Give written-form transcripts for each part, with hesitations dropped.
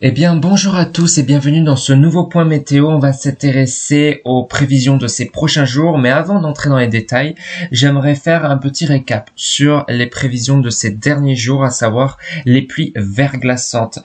Eh bien, bonjour à tous et bienvenue dans ce nouveau point météo. On va s'intéresser aux prévisions de ces prochains jours, mais avant d'entrer dans les détails, j'aimerais faire un petit récap sur les prévisions de ces derniers jours, à savoir les pluies verglaçantes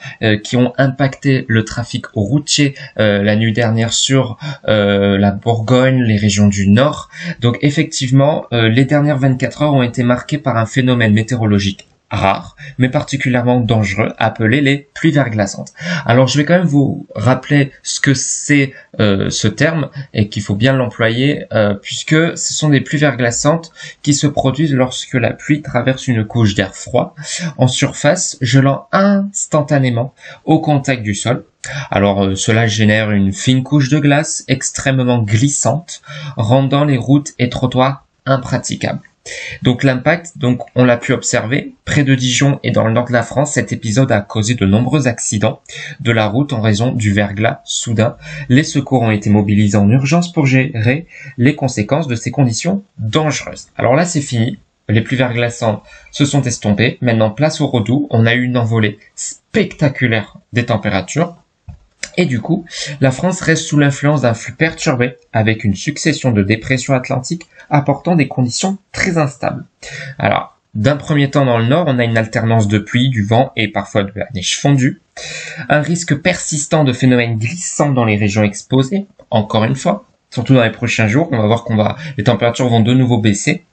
qui ont impacté le trafic routier la nuit dernière sur la Bourgogne, les régions du Nord. Donc effectivement, les dernières 24 heures ont été marquées par un phénomène météorologique rare, mais particulièrement dangereux, appelé les pluies verglaçantes. Alors je vais quand même vous rappeler ce que c'est ce terme et qu'il faut bien l'employer puisque ce sont des pluies verglaçantes qui se produisent lorsque la pluie traverse une couche d'air froid en surface, gelant instantanément au contact du sol. Alors cela génère une fine couche de glace extrêmement glissante, rendant les routes et trottoirs impraticables. Donc l'impact, on l'a pu observer, près de Dijon et dans le nord de la France, cet épisode a causé de nombreux accidents de la route en raison du verglas soudain. Les secours ont été mobilisés en urgence pour gérer les conséquences de ces conditions dangereuses. Alors là, c'est fini. Les pluies verglaçantes se sont estompées. Maintenant, place au redoux. On a eu une envolée spectaculaire des températures. Et du coup, la France reste sous l'influence d'un flux perturbé avec une succession de dépressions atlantiques apportant des conditions très instables. Alors, d'un premier temps dans le nord, on a une alternance de pluie, du vent et parfois de la neige fondue. Un risque persistant de phénomènes glissants dans les régions exposées, encore une fois, surtout dans les prochains jours. On va voir les températures vont de nouveau baisser,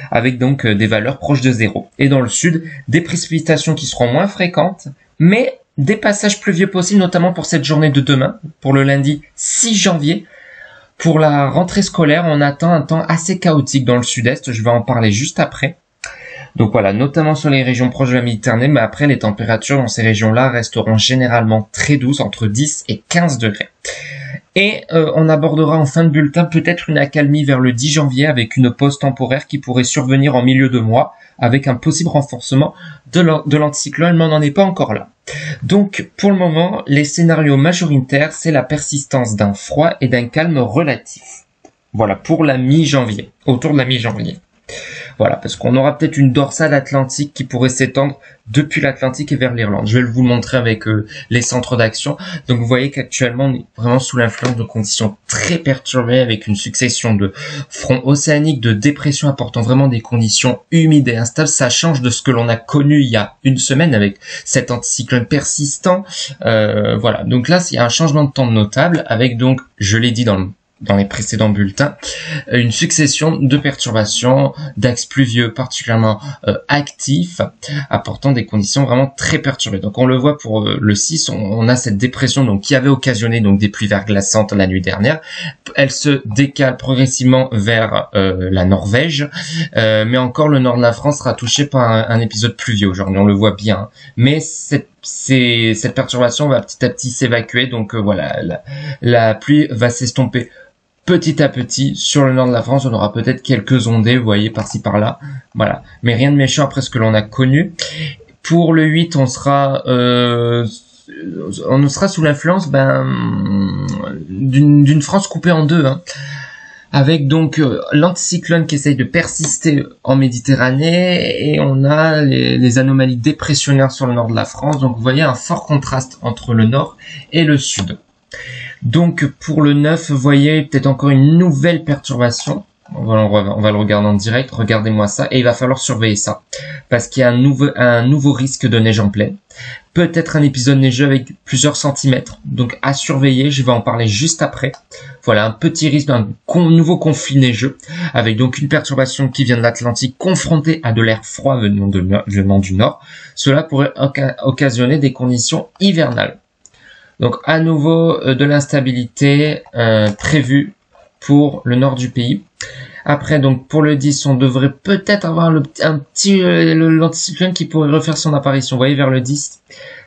avec donc des valeurs proches de zéro. Et dans le sud, des précipitations qui seront moins fréquentes, mais des passages pluvieux possibles, notamment pour cette journée de demain, pour le lundi 6 janvier. Pour la rentrée scolaire, on attend un temps assez chaotique dans le sud-est, je vais en parler juste après. Donc voilà, notamment sur les régions proches de la Méditerranée, mais après les températures dans ces régions-là resteront généralement très douces, entre 10 et 15 degrés. Et on abordera en fin de bulletin peut-être une accalmie vers le 10 janvier avec une pause temporaire qui pourrait survenir en milieu de mois avec un possible renforcement de l'anticyclone, mais on n'en est pas encore là. Donc pour le moment, les scénarios majoritaires, c'est la persistance d'un froid et d'un calme relatif. Voilà, pour la mi-janvier, autour de la mi-janvier. Voilà, parce qu'on aura peut-être une dorsale atlantique qui pourrait s'étendre depuis l'Atlantique et vers l'Irlande. Je vais vous le montrer avec les centres d'action. Donc vous voyez qu'actuellement on est vraiment sous l'influence de conditions très perturbées avec une succession de fronts océaniques, de dépressions apportant vraiment des conditions humides et instables. Ça change de ce que l'on a connu il y a une semaine avec cet anticyclone persistant. Voilà, donc là il y a un changement de temps notable avec donc, je l'ai dit dans les précédents bulletins, une succession de perturbations, d'axes pluvieux particulièrement actifs, apportant des conditions vraiment très perturbées. Donc on le voit pour le 6, on a cette dépression donc qui avait occasionné donc des pluies verglaçantes la nuit dernière. Elle se décale progressivement vers la Norvège, mais encore le nord de la France sera touché par un épisode pluvieux aujourd'hui, on le voit bien. Mais cette perturbation va petit à petit s'évacuer, donc voilà, la pluie va s'estomper petit à petit sur le nord de la France. On aura peut-être quelques ondées, vous voyez, par-ci par-là, voilà, mais rien de méchant après ce que l'on a connu. Pour le 8, on sera sous l'influence d'une France coupée en deux, avec donc l'anticyclone qui essaye de persister en Méditerranée, et on a les anomalies dépressionnaires sur le nord de la France. Donc vous voyez un fort contraste entre le nord et le sud. Donc pour le 9, vous voyez peut-être encore une nouvelle perturbation. On va le regarder en direct, regardez-moi ça, et il va falloir surveiller ça, parce qu'il y a un nouveau risque de neige en pleine. Peut-être un épisode neigeux avec plusieurs centimètres, donc à surveiller, je vais en parler juste après. Voilà, un petit risque d'un nouveau conflit neigeux, avec donc une perturbation qui vient de l'Atlantique confrontée à de l'air froid venant du nord. Cela pourrait occasionner des conditions hivernales. Donc à nouveau de l'instabilité prévue pour le nord du pays. Après, donc pour le 10, on devrait peut-être avoir l'anticyclone qui pourrait refaire son apparition, vous voyez, vers le 10.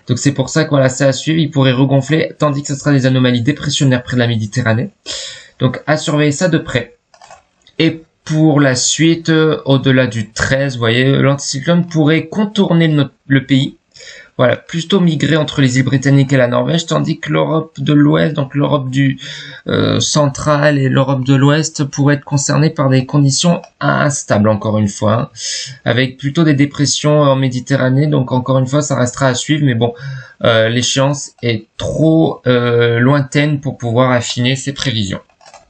Donc c'est pour ça que voilà, c'est à suivre, il pourrait regonfler, tandis que ce sera des anomalies dépressionnaires près de la Méditerranée. Donc à surveiller ça de près. Et pour la suite, au-delà du 13, vous voyez, l'anticyclone pourrait contourner le pays voilà, plutôt migrer entre les îles britanniques et la Norvège, tandis que l'Europe de l'Ouest, donc l'Europe du centrale et l'Europe de l'Ouest pourraient être concernées par des conditions instables, encore une fois, hein, avec plutôt des dépressions en Méditerranée, donc encore une fois, ça restera à suivre, mais bon, l'échéance est trop lointaine pour pouvoir affiner ces prévisions.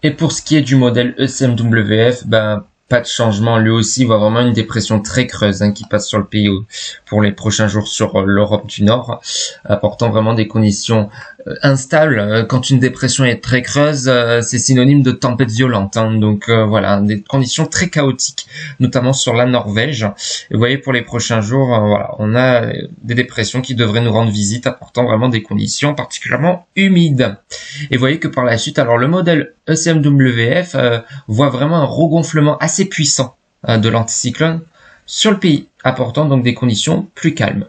Et pour ce qui est du modèle ECMWF, ben, pas de changement, lui aussi voit vraiment une dépression très creuse hein, qui passe sur le pays pour les prochains jours sur l'Europe du Nord, apportant vraiment des conditions instables. Quand une dépression est très creuse, c'est synonyme de tempête violente, hein, donc voilà, des conditions très chaotiques, notamment sur la Norvège. Et vous voyez, pour les prochains jours, voilà, on a des dépressions qui devraient nous rendre visite, apportant vraiment des conditions particulièrement humides. Et vous voyez que par la suite, alors le modèle ECMWF voit vraiment un regonflement assez puissant de l'anticyclone sur le pays, apportant donc des conditions plus calmes.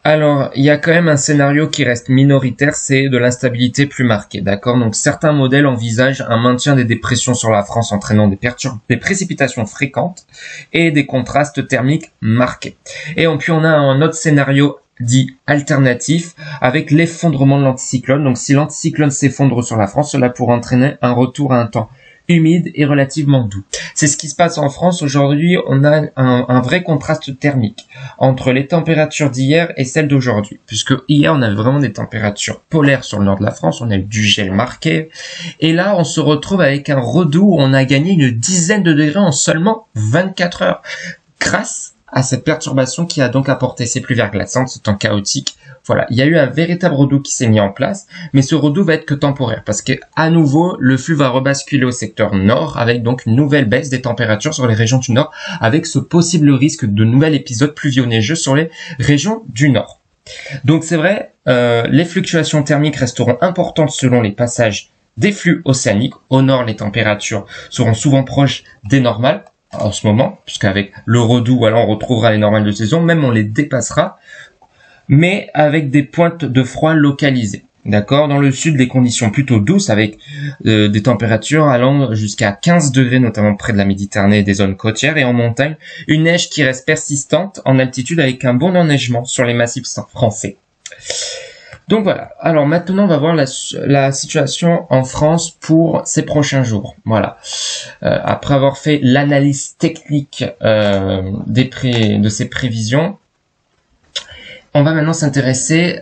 Alors, il y a quand même un scénario qui reste minoritaire, c'est de l'instabilité plus marquée, d'accord? Donc, certains modèles envisagent un maintien des dépressions sur la France entraînant des précipitations fréquentes et des contrastes thermiques marqués. Et puis, on a un autre scénario dit alternatif avec l'effondrement de l'anticyclone. Donc, si l'anticyclone s'effondre sur la France, cela pourrait entraîner un retour à un temps humide et relativement doux. C'est ce qui se passe en France aujourd'hui. On a un vrai contraste thermique entre les températures d'hier et celles d'aujourd'hui, puisque hier on avait vraiment des températures polaires sur le nord de la France, on a eu du gel marqué, et là on se retrouve avec un redout où on a gagné une dizaine de degrés en seulement 24 heures, grâce à cette perturbation qui a donc apporté ces pluies verglaçantes, ce temps chaotique. Voilà, il y a eu un véritable redout qui s'est mis en place, mais ce redout va être que temporaire, parce que à nouveau, le flux va rebasculer au secteur nord, avec donc une nouvelle baisse des températures sur les régions du nord, avec ce possible risque de nouvel épisode pluvio-neigeux sur les régions du nord. Donc c'est vrai, les fluctuations thermiques resteront importantes selon les passages des flux océaniques. Au nord, les températures seront souvent proches des normales, en ce moment, puisqu'avec le redout, alors on retrouvera les normales de saison, même on les dépassera, mais avec des pointes de froid localisées. D'accord? Dans le sud, des conditions plutôt douces, avec des températures allant jusqu'à 15 degrés, notamment près de la Méditerranée et des zones côtières, et en montagne, une neige qui reste persistante en altitude avec un bon enneigement sur les massifs français. Donc voilà, alors maintenant on va voir la situation en France pour ces prochains jours. Voilà, après avoir fait l'analyse technique de ces prévisions, on va maintenant s'intéresser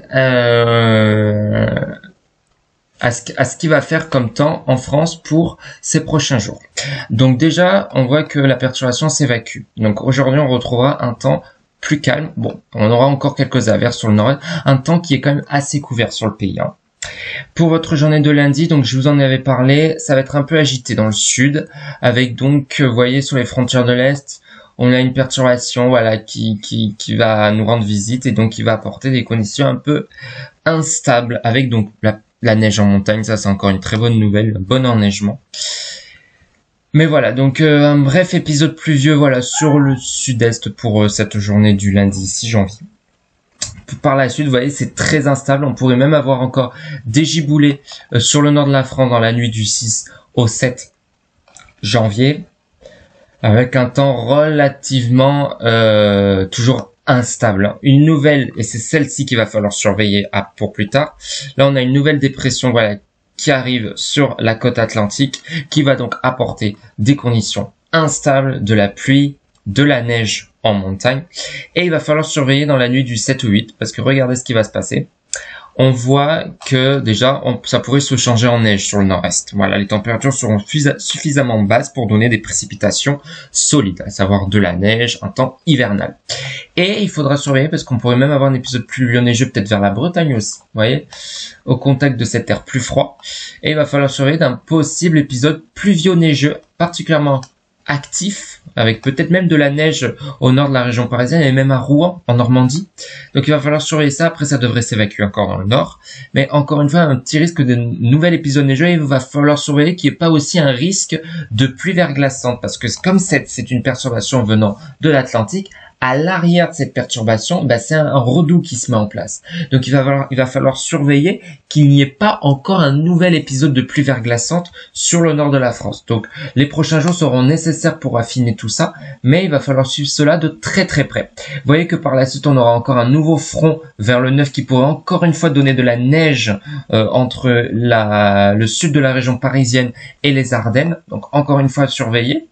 à ce qui va faire comme temps en France pour ces prochains jours. Donc déjà, on voit que la perturbation s'évacue. Donc aujourd'hui, on retrouvera un temps plus calme. Bon, on aura encore quelques averses sur le nord-est, un temps qui est quand même assez couvert sur le pays. Hein. Pour votre journée de lundi, donc je vous en avais parlé, ça va être un peu agité dans le sud, avec donc, vous voyez, sur les frontières de l'Est, on a une perturbation, voilà, qui va nous rendre visite et donc qui va apporter des conditions un peu instables, avec donc la neige en montagne, ça c'est encore une très bonne nouvelle, un bon enneigement. Mais voilà, donc un bref épisode pluvieux voilà sur le sud-est pour cette journée du lundi 6 janvier. Par la suite, vous voyez, c'est très instable. On pourrait même avoir encore des giboulées sur le nord de la France dans la nuit du 6 au 7 janvier, avec un temps relativement toujours instable. Une nouvelle, et c'est celle-ci qu'il va falloir surveiller pour plus tard. Là, on a une nouvelle dépression, voilà, qui arrive sur la côte atlantique, qui va donc apporter des conditions instables, de la pluie, de la neige en montagne. Et il va falloir surveiller dans la nuit du 7 ou 8, parce que regardez ce qui va se passer. On voit que déjà, ça pourrait se changer en neige sur le nord-est. Voilà, les températures seront suffisamment basses pour donner des précipitations solides, à savoir de la neige, un temps hivernal. Et il faudra surveiller parce qu'on pourrait même avoir un épisode pluvio-neigeux peut-être vers la Bretagne aussi, vous voyez, au contact de cet air plus froid. Et il va falloir surveiller d'un possible épisode pluvio-neigeux particulièrement actif, avec peut-être même de la neige au nord de la région parisienne et même à Rouen, en Normandie. Donc il va falloir surveiller ça, après ça devrait s'évacuer encore dans le nord. Mais encore une fois, un petit risque de nouvel épisode neigeux, il va falloir surveiller qu'il n'y ait pas aussi un risque de pluie verglaçante, parce que comme c'est une perturbation venant de l'Atlantique, À l'arrière de cette perturbation, c'est un redout qui se met en place. Donc il va falloir surveiller qu'il n'y ait pas encore un nouvel épisode de pluie verglaçante sur le nord de la France. Donc les prochains jours seront nécessaires pour affiner tout ça, mais il va falloir suivre cela de très très près. Vous voyez que par la suite on aura encore un nouveau front vers le 9 qui pourrait encore une fois donner de la neige entre le sud de la région parisienne et les Ardennes. Donc encore une fois surveiller.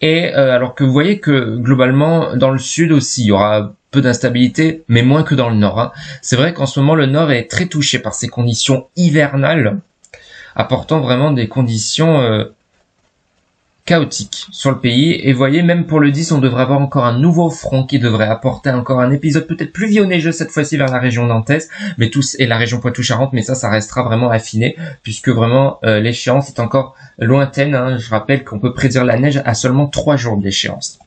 Et alors que vous voyez que globalement dans le sud aussi il y aura peu d'instabilité, mais moins que dans le nord, hein. C'est vrai qu'en ce moment le nord est très touché par ces conditions hivernales, apportant vraiment des conditions chaotique sur le pays. Et voyez, même pour le 10, on devrait avoir encore un nouveau front qui devrait apporter encore un épisode peut-être pluvieux-neigeux cette fois-ci vers la région nantaise, mais et la région Poitou-Charentes, mais ça restera vraiment affiné, puisque vraiment l'échéance est encore lointaine, hein. Je rappelle qu'on peut prédire la neige à seulement 3 jours d'échéance.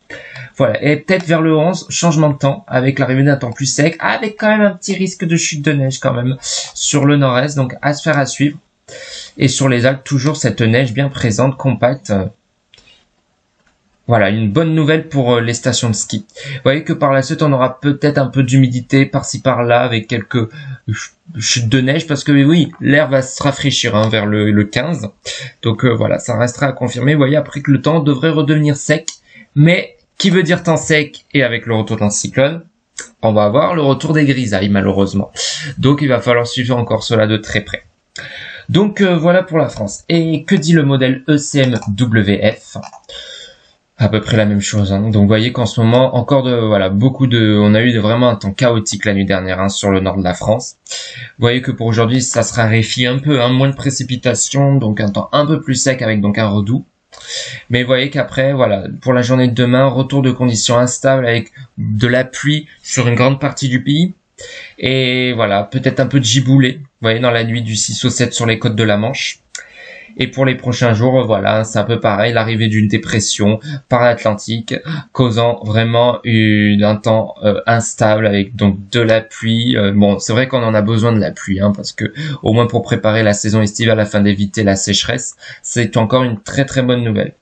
Voilà, et peut-être vers le 11, changement de temps, avec l'arrivée d'un temps plus sec, avec quand même un petit risque de chute de neige quand même sur le nord-est, donc à se faire à suivre. Et sur les Alpes, toujours cette neige bien présente, compacte. Voilà, une bonne nouvelle pour les stations de ski. Vous voyez que par la suite, on aura peut-être un peu d'humidité par-ci par-là avec quelques chutes de neige parce que oui, l'air va se rafraîchir hein, vers le 15. Donc voilà, ça restera à confirmer. Vous voyez après que le temps devrait redevenir sec. Mais qui veut dire temps sec et avec le retour d'un cyclone, on va avoir le retour des grisailles malheureusement. Donc il va falloir suivre encore cela de très près. Donc voilà pour la France. Et que dit le modèle ECMWF ? À peu près la même chose, hein. Donc vous voyez qu'en ce moment encore on a eu vraiment un temps chaotique la nuit dernière hein, sur le nord de la France. Vous voyez que pour aujourd'hui ça se raréfie un peu, hein, moins de précipitations, donc un temps un peu plus sec avec donc un redout. Mais vous voyez qu'après voilà, pour la journée de demain, retour de conditions instables avec de la pluie sur une grande partie du pays. Et voilà, peut-être un peu de giboulée, vous voyez, dans la nuit du 6 au 7 sur les côtes de la Manche. Et pour les prochains jours, voilà, c'est un peu pareil, l'arrivée d'une dépression par l'Atlantique, causant vraiment un temps instable avec donc de la pluie. Bon, c'est vrai qu'on en a besoin de la pluie, hein, parce que au moins pour préparer la saison estivale afin d'éviter la sécheresse, c'est encore une très très bonne nouvelle.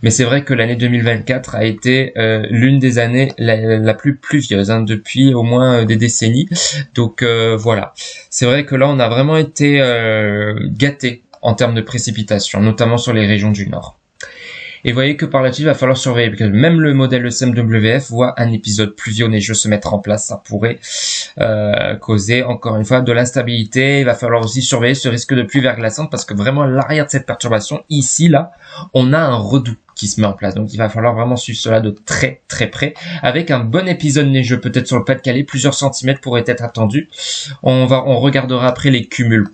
Mais c'est vrai que l'année 2024 a été l'une des années la plus pluvieuse hein, depuis au moins des décennies. Donc voilà, c'est vrai que là on a vraiment été gâtés en termes de précipitations, notamment sur les régions du nord. Et vous voyez que par la suite, il va falloir surveiller, parce que même le modèle ECMWF voit un épisode pluvieux-neigeux se mettre en place. Ça pourrait causer, encore une fois, de l'instabilité. Il va falloir aussi surveiller ce risque de pluie verglaçante, parce que vraiment, à l'arrière de cette perturbation, ici, là, on a un redout qui se met en place. Donc, il va falloir vraiment suivre cela de très, très près, avec un bon épisode neigeux, peut-être sur le Pas-de-Calais, plusieurs centimètres pourraient être attendus. On regardera après les cumuls.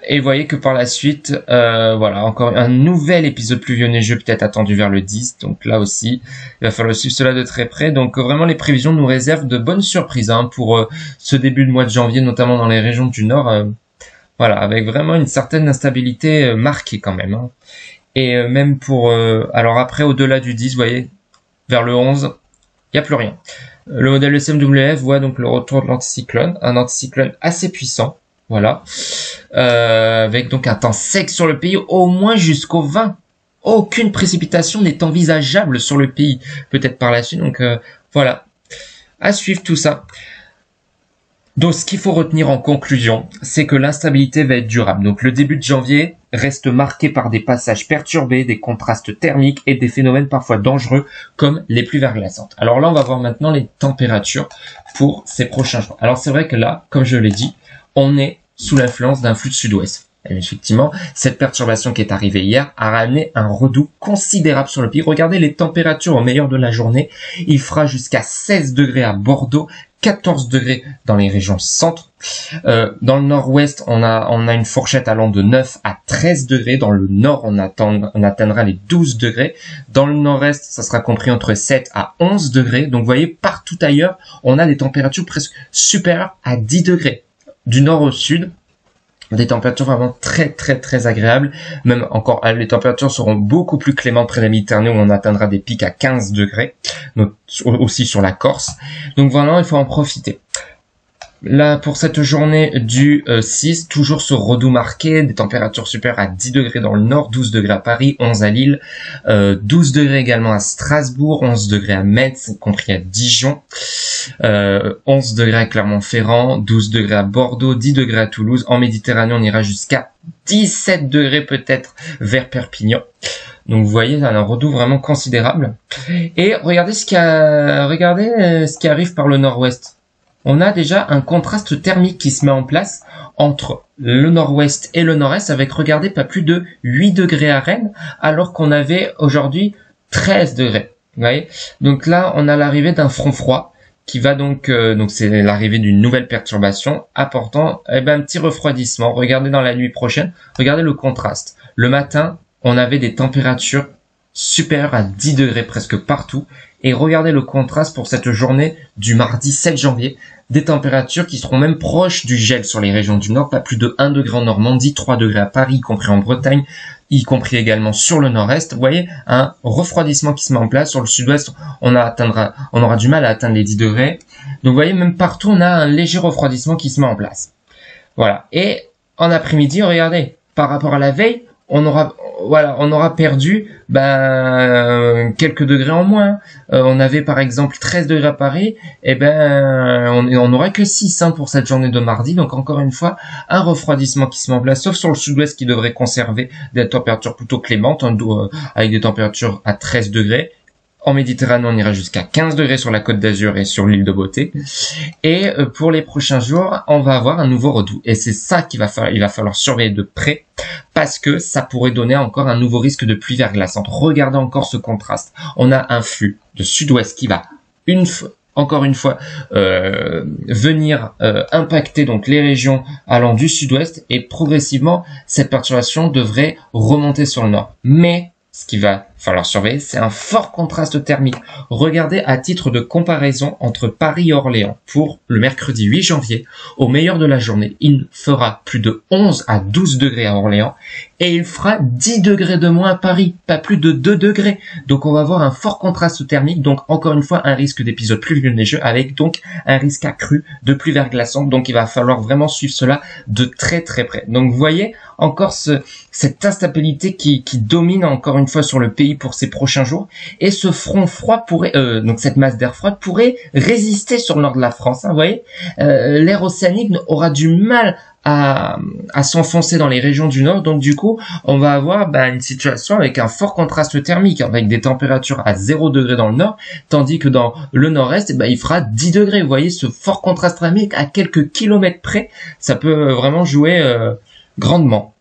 Et vous voyez que par la suite, voilà, encore un nouvel épisode pluvieux-neigeux peut-être attendu vers le 10. Donc là aussi, il va falloir suivre cela de très près. Donc vraiment, les prévisions nous réservent de bonnes surprises hein, pour ce début de mois de janvier, notamment dans les régions du Nord. Voilà, avec vraiment une certaine instabilité marquée quand même. Hein. Et même pour... alors après, au-delà du 10, vous voyez, vers le 11, il n'y a plus rien. Le modèle ECMWF voit donc le retour de l'anticyclone, un anticyclone assez puissant. Voilà, avec donc un temps sec sur le pays, au moins jusqu'au 20. Aucune précipitation n'est envisageable sur le pays, peut-être par la suite. Donc voilà, à suivre tout ça. Donc ce qu'il faut retenir en conclusion, c'est que l'instabilité va être durable. Donc le début de janvier reste marqué par des passages perturbés, des contrastes thermiques et des phénomènes parfois dangereux comme les pluies verglaçantes. Alors là, on va voir maintenant les températures pour ces prochains jours. Alors c'est vrai que là, comme je l'ai dit, on est sous l'influence d'un flux de sud-ouest. Et effectivement, cette perturbation qui est arrivée hier a ramené un redout considérable sur le pays. Regardez les températures au meilleur de la journée. Il fera jusqu'à 16 degrés à Bordeaux, 14 degrés dans les régions centre. Dans le nord-ouest, on a une fourchette allant de 9 à 13 degrés. Dans le nord, on atteindra les 12 degrés. Dans le nord-est, ça sera compris entre 7 à 11 degrés. Donc, vous voyez, partout ailleurs, on a des températures presque supérieures à 10 degrés. Du nord au sud, des températures vraiment très très très agréables. Même encore, les températures seront beaucoup plus clémentes près de la Méditerranée où on atteindra des pics à 15 degrés, donc aussi sur la Corse. Donc vraiment, il faut en profiter. Là, pour cette journée du 6, toujours ce redout marqué, des températures supérieures à 10 degrés dans le nord, 12 degrés à Paris, 11 à Lille, 12 degrés également à Strasbourg, 11 degrés à Metz, y compris à Dijon, 11 degrés à Clermont-Ferrand, 12 degrés à Bordeaux, 10 degrés à Toulouse. En Méditerranée, on ira jusqu'à 17 degrés peut-être vers Perpignan. Donc vous voyez, un redout vraiment considérable. Et regardez ce qui arrive par le nord-ouest. On a déjà un contraste thermique qui se met en place entre le nord-ouest et le nord-est avec, regardez, pas plus de 8 degrés à Rennes, alors qu'on avait aujourd'hui 13 degrés. Vous voyez, donc là, on a l'arrivée d'un front froid qui va donc c'est l'arrivée d'une nouvelle perturbation apportant un petit refroidissement. Regardez dans la nuit prochaine, regardez le contraste. Le matin, on avait des températures supérieures à 10 degrés presque partout. Et regardez le contraste pour cette journée du mardi 7 janvier. Des températures qui seront même proches du gel sur les régions du nord. Pas plus de 1 degré en Normandie, 3 degrés à Paris, y compris en Bretagne, y compris également sur le nord-est. Vous voyez, un refroidissement qui se met en place. Sur le sud-ouest, on aura du mal à atteindre les 10 degrés. Donc vous voyez, même partout, on a un léger refroidissement qui se met en place. Voilà. Et en après-midi, regardez, par rapport à la veille, on aura perdu quelques degrés en moins. On avait par exemple 13 degrés à Paris, on n'aura que 6 pour cette journée de mardi. Donc encore une fois, un refroidissement qui se met en place, sauf sur le sud-ouest qui devrait conserver des températures plutôt clémentes, avec des températures à 13 degrés. En Méditerranée, on ira jusqu'à 15 degrés sur la Côte d'Azur et sur l'île de Beauté. Et pour les prochains jours, on va avoir un nouveau redout. Et c'est ça il va falloir surveiller de près, parce que ça pourrait donner encore un nouveau risque de pluie verglaçante. Regardez encore ce contraste. On a un flux de sud-ouest qui va encore une fois venir impacter donc les régions allant du sud-ouest, et progressivement cette perturbation devrait remonter sur le nord. Mais ce qu'il va falloir surveiller, c'est un fort contraste thermique. Regardez à titre de comparaison entre Paris et Orléans pour le mercredi 8 janvier. Au meilleur de la journée, il fera plus de 11 à 12 degrés à Orléans et il fera 10 degrés de moins à Paris, pas plus de 2 degrés. Donc on va avoir un fort contraste thermique, donc encore une fois un risque d'épisode pluvieux neigeux avec donc un risque accru de pluie verglaçante. Donc il va falloir vraiment suivre cela de très très près. Donc vous voyez encore cette instabilité qui domine encore une fois sur le pays pour ces prochains jours, et ce front froid pourrait, donc cette masse d'air froide pourrait résister sur le nord de la France. Vous voyez, l'air océanique aura du mal à s'enfoncer dans les régions du nord, donc du coup on va avoir une situation avec un fort contraste thermique, avec des températures à 0 degré dans le nord, tandis que dans le nord-est il fera 10 degrés. Vous voyez ce fort contraste thermique à quelques kilomètres près, ça peut vraiment jouer grandement.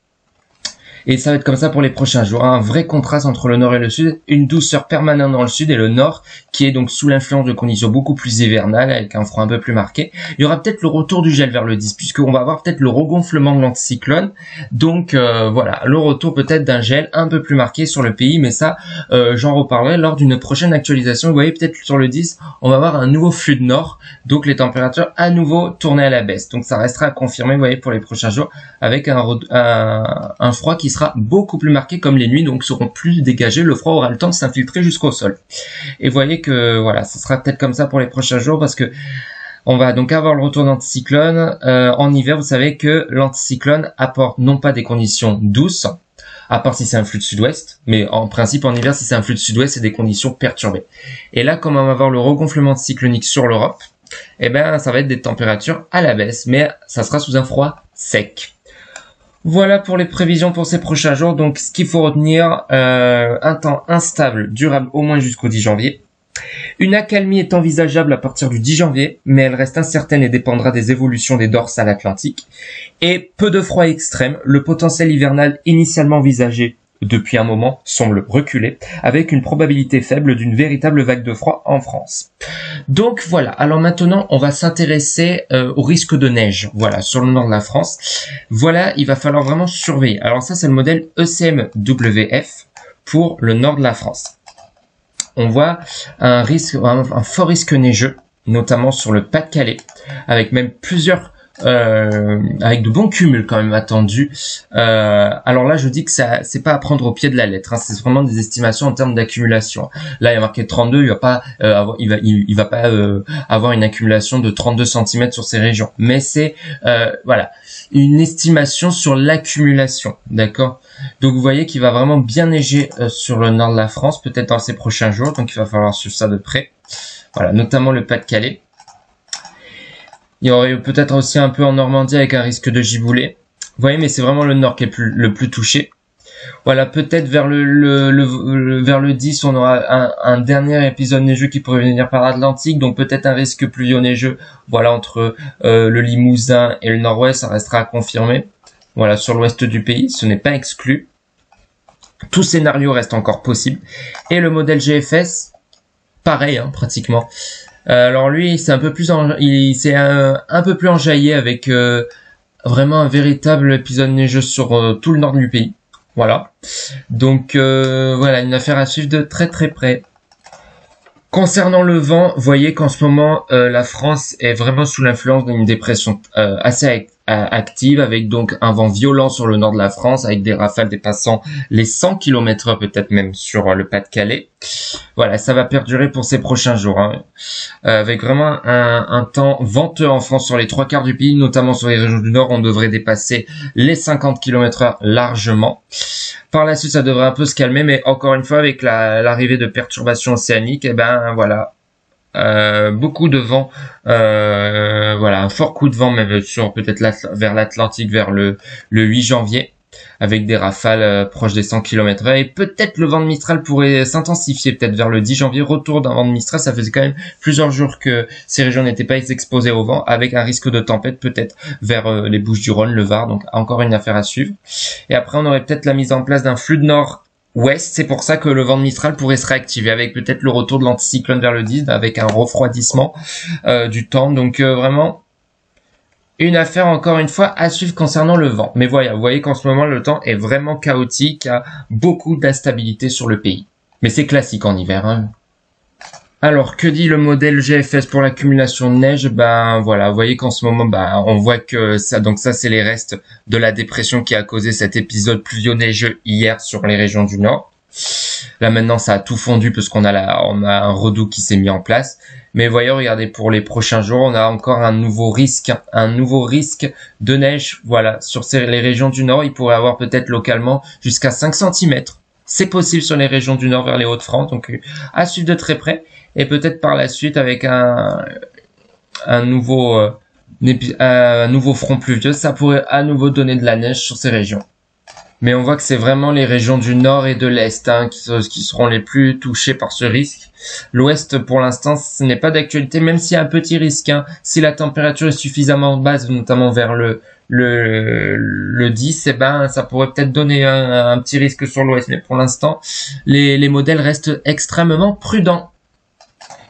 Et ça va être comme ça pour les prochains jours. Un vrai contraste entre le nord et le sud. Une douceur permanente dans le sud et le nord qui est donc sous l'influence de conditions beaucoup plus hivernales avec un froid un peu plus marqué. Il y aura peut-être le retour du gel vers le 10 puisqu'on va avoir peut-être le regonflement de l'anticyclone. Donc voilà, le retour peut-être d'un gel un peu plus marqué sur le pays. Mais ça, j'en reparlerai lors d'une prochaine actualisation. Vous voyez, peut-être sur le 10, on va avoir un nouveau flux de nord. Donc les températures à nouveau tournées à la baisse. Donc ça restera à confirmer, vous voyez, pour les prochains jours avec un froid qui sera beaucoup plus marqué comme les nuits, donc seront plus dégagées, le froid aura le temps de s'infiltrer jusqu'au sol. Et vous voyez que voilà, ça sera peut-être comme ça pour les prochains jours, parce que on va donc avoir le retour d'anticyclone. En hiver, vous savez que l'anticyclone apporte non pas des conditions douces, à part si c'est un flux de sud-ouest, mais en principe en hiver, si c'est un flux de sud-ouest, c'est des conditions perturbées. Et là, comme on va avoir le regonflement cyclonique sur l'Europe, ça va être des températures à la baisse, mais ça sera sous un froid sec. Voilà pour les prévisions pour ces prochains jours. Donc ce qu'il faut retenir, un temps instable, durable au moins jusqu'au 10 janvier. Une accalmie est envisageable à partir du 10 janvier, mais elle reste incertaine et dépendra des évolutions des dorsales atlantiques. Et peu de froid extrême, le potentiel hivernal initialement envisagé depuis un moment semble reculer, avec une probabilité faible d'une véritable vague de froid en France. Donc voilà, alors maintenant on va s'intéresser au risque de neige, voilà, sur le nord de la France. Voilà, il va falloir vraiment surveiller. Alors ça c'est le modèle ECMWF pour le nord de la France. On voit un fort risque neigeux, notamment sur le Pas-de-Calais, avec même plusieurs avec de bons cumuls quand même attendus. Alors là, je dis que ça, c'est pas à prendre au pied de la lettre, hein, c'est vraiment des estimations en termes d'accumulation. Là, il y a marqué 32, il va pas avoir une accumulation de 32 cm sur ces régions, mais c'est voilà, une estimation sur l'accumulation, d'accord. Donc vous voyez qu'il va vraiment bien neiger sur le nord de la France, peut-être dans ces prochains jours, donc il va falloir suivre ça de près. Voilà, notamment le Pas-de-Calais. Il y aurait peut-être aussi un peu en Normandie avec un risque de giboulée. Vous voyez, mais c'est vraiment le nord qui est le plus touché. Voilà, peut-être vers vers le 10, on aura un dernier épisode neigeux qui pourrait venir par l'Atlantique, donc peut-être un risque pluvio-neigeux. Voilà, entre le Limousin et le Nord-Ouest, ça restera à confirmer. Voilà, sur l'ouest du pays, ce n'est pas exclu. Tout scénario reste encore possible. Et le modèle GFS, pareil, hein, pratiquement. Alors lui, c'est un peu plus un peu plus enjaillé avec vraiment un véritable épisode neigeux sur tout le nord du pays. Voilà. Donc voilà, une affaire à suivre de très très près. Concernant le vent, vous voyez qu'en ce moment, la France est vraiment sous l'influence d'une dépression assez active, avec donc un vent violent sur le nord de la France, avec des rafales dépassant les 100 km/h, peut-être même sur le Pas-de-Calais. Voilà, ça va perdurer pour ces prochains jours, hein. Avec vraiment un temps venteux en France sur les 3/4 du pays, notamment sur les régions du nord, on devrait dépasser les 50 km/h largement. Par la suite, ça devrait un peu se calmer, mais encore une fois, avec l'arrivée de perturbations océaniques, et ben voilà, beaucoup de vent, voilà, un fort coup de vent même sur peut-être vers l'Atlantique vers le 8 janvier, avec des rafales proches des 100 km/h, et peut-être le vent de Mistral pourrait s'intensifier peut-être vers le 10 janvier, retour d'un vent de Mistral. Ça faisait quand même plusieurs jours que ces régions n'étaient pas exposées au vent, avec un risque de tempête peut-être vers les Bouches-du-Rhône, le Var, donc encore une affaire à suivre. Et après on aurait peut-être la mise en place d'un flux de nord-ouest, c'est pour ça que le vent de Mistral pourrait se réactiver, avec peut-être le retour de l'anticyclone vers le 10, avec un refroidissement du temps, donc vraiment une affaire encore une fois à suivre concernant le vent. Mais voilà, vous voyez qu'en ce moment le temps est vraiment chaotique, il y a beaucoup d'instabilité sur le pays. Mais c'est classique en hiver, hein. Alors, que dit le modèle GFS pour l'accumulation de neige? Ben voilà, vous voyez qu'en ce moment, ben on voit que ça, donc ça c'est les restes de la dépression qui a causé cet épisode pluvio-neigeux hier sur les régions du nord. Là maintenant ça a tout fondu parce qu'on a un redout qui s'est mis en place. Mais voyez, regardez, pour les prochains jours, on a encore un nouveau risque de neige. Voilà, sur les régions du nord, il pourrait avoir peut-être localement jusqu'à 5 cm. C'est possible sur les régions du nord vers les Hauts-de-France, donc à suivre de très près. Et peut-être par la suite avec un nouveau front pluvieux, ça pourrait à nouveau donner de la neige sur ces régions. Mais on voit que c'est vraiment les régions du nord et de l'est, hein, qui seront les plus touchées par ce risque. L'ouest, pour l'instant, ce n'est pas d'actualité, même s'il y a un petit risque, hein. Si la température est suffisamment basse, notamment vers le 10, eh ben, ça pourrait peut-être donner un petit risque sur l'ouest. Mais pour l'instant, les modèles restent extrêmement prudents.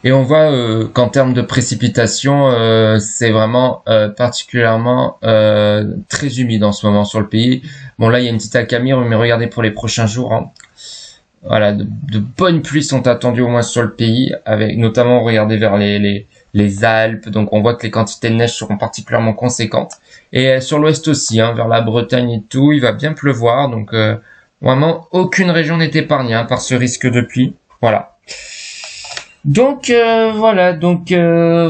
Et on voit qu'en termes de précipitation, c'est vraiment particulièrement très humide en ce moment sur le pays. Bon, là, il y a une petite accalmie, mais regardez pour les prochains jours, hein. Voilà, de bonnes pluies sont attendues au moins sur le pays, avec notamment, regardez vers les Alpes. Donc, on voit que les quantités de neige seront particulièrement conséquentes. Et sur l'ouest aussi, hein, vers la Bretagne et tout, il va bien pleuvoir. Donc, vraiment, aucune région n'est épargnée, hein, par ce risque de pluie. Voilà. Donc voilà, donc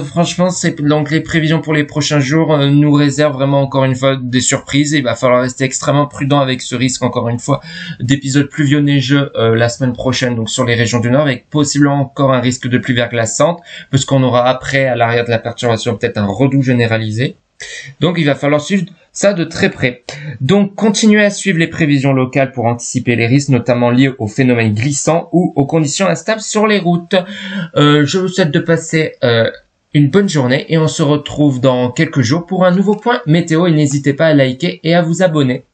franchement, c'est donc les prévisions pour les prochains jours nous réservent vraiment encore une fois des surprises, et il va falloir rester extrêmement prudent avec ce risque encore une fois d'épisodes pluvio-neigeux la semaine prochaine, donc sur les régions du nord, avec possiblement encore un risque de pluie verglaçante, puisqu'on aura après à l'arrière de la perturbation peut-être un redout généralisé. Donc il va falloir suivre ça de très près. Donc continuez à suivre les prévisions locales pour anticiper les risques, notamment liés aux phénomènes glissants ou aux conditions instables sur les routes. Je vous souhaite de passer une bonne journée, et on se retrouve dans quelques jours pour un nouveau point météo, et n'hésitez pas à liker et à vous abonner.